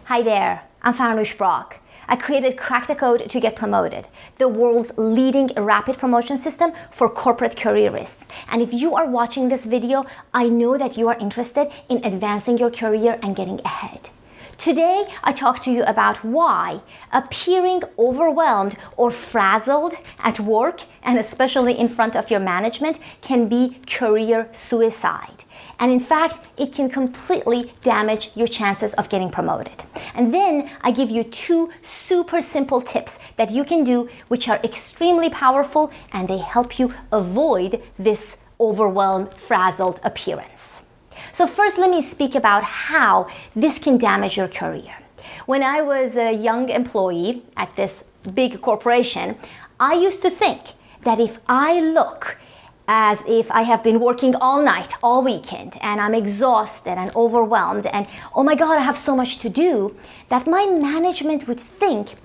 Hi there, I'm Farnoosh Brock. I created Crack the Code to Get Promoted, the world's leading rapid promotion system for corporate careerists. And if you are watching this video, I know that you are interested in advancing your career and getting ahead. Today, I talk to you about why appearing overwhelmed or frazzled at work, and especially in front of your management, can be career suicide. And in fact, it can completely damage your chances of getting promoted. And then I give you 2 super simple tips that you can do, which are extremely powerful, and they help you avoid this overwhelmed, frazzled appearance. So first, let me speak about how this can damage your career. When I was a young employee at this big corporation, I used to think that if I look as if I have been working all night, all weekend, and I'm exhausted and overwhelmed, and oh my God, I have so much to do, that my management would think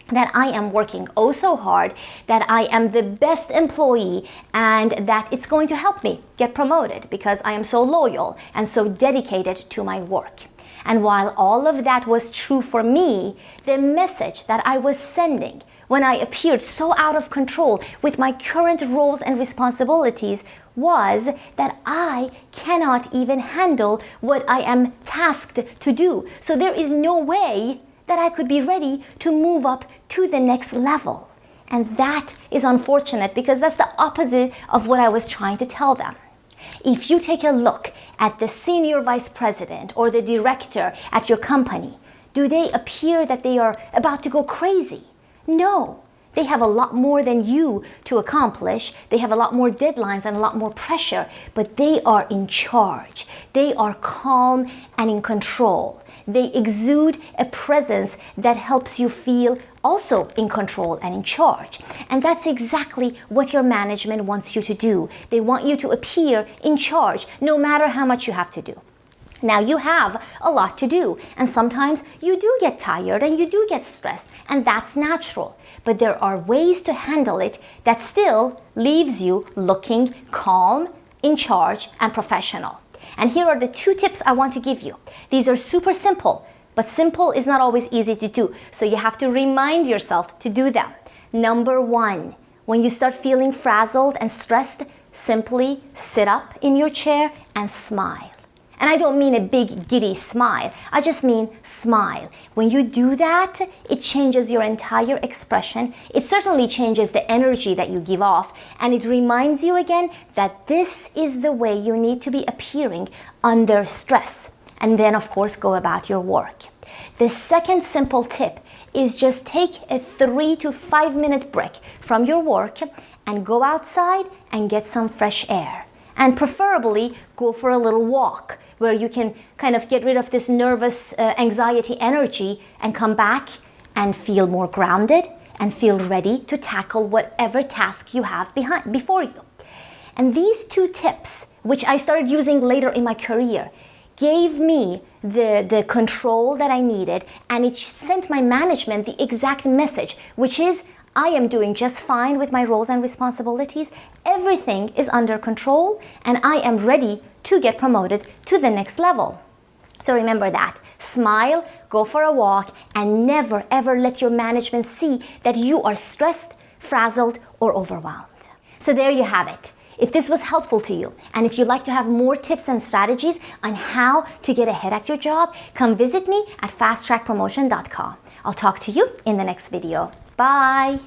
that I am working oh so hard, that I am the best employee, and that it's going to help me get promoted because I am so loyal and so dedicated to my work. And while all of that was true for me, the message that I was sending when I appeared so out of control with my current roles and responsibilities was that I cannot even handle what I am tasked to do. So there is no way that I could be ready to move up to the next level. And that is unfortunate because that's the opposite of what I was trying to tell them. If you take a look at the senior vice president or the director at your company, do they appear that they are about to go crazy? No, they have a lot more than you to accomplish. They have a lot more deadlines and a lot more pressure, but they are in charge. They are calm and in control. They exude a presence that helps you feel also in control and in charge. And that's exactly what your management wants you to do. They want you to appear in charge, no matter how much you have to do. Now, you have a lot to do, and sometimes you do get tired and you do get stressed, and that's natural. But there are ways to handle it that still leaves you looking calm, in charge, and professional. And here are the 2 tips I want to give you. These are super simple, but simple is not always easy to do, so you have to remind yourself to do them. Number 1, when you start feeling frazzled and stressed, simply sit up in your chair and smile. And I don't mean a big giddy smile, I just mean smile. When you do that, it changes your entire expression. It certainly changes the energy that you give off, and it reminds you again that this is the way you need to be appearing under stress. And then, of course, go about your work. The second simple tip is just take a 3 to 5 minute break from your work and go outside and get some fresh air. And preferably go for a little walk where you can kind of get rid of this nervous anxiety energy and come back and feel more grounded and feel ready to tackle whatever task you have before you. And these 2 tips, which I started using later in my career, gave me the control that I needed, and it sent my management the exact message, which is, I am doing just fine with my roles and responsibilities. Everything is under control, and I am ready to get promoted to the next level. So remember that. Smile, go for a walk, and never ever let your management see that you are stressed, frazzled, or overwhelmed. So there you have it. If this was helpful to you, and if you'd like to have more tips and strategies on how to get ahead at your job, come visit me at fasttrackpromotion.com. I'll talk to you in the next video. Bye.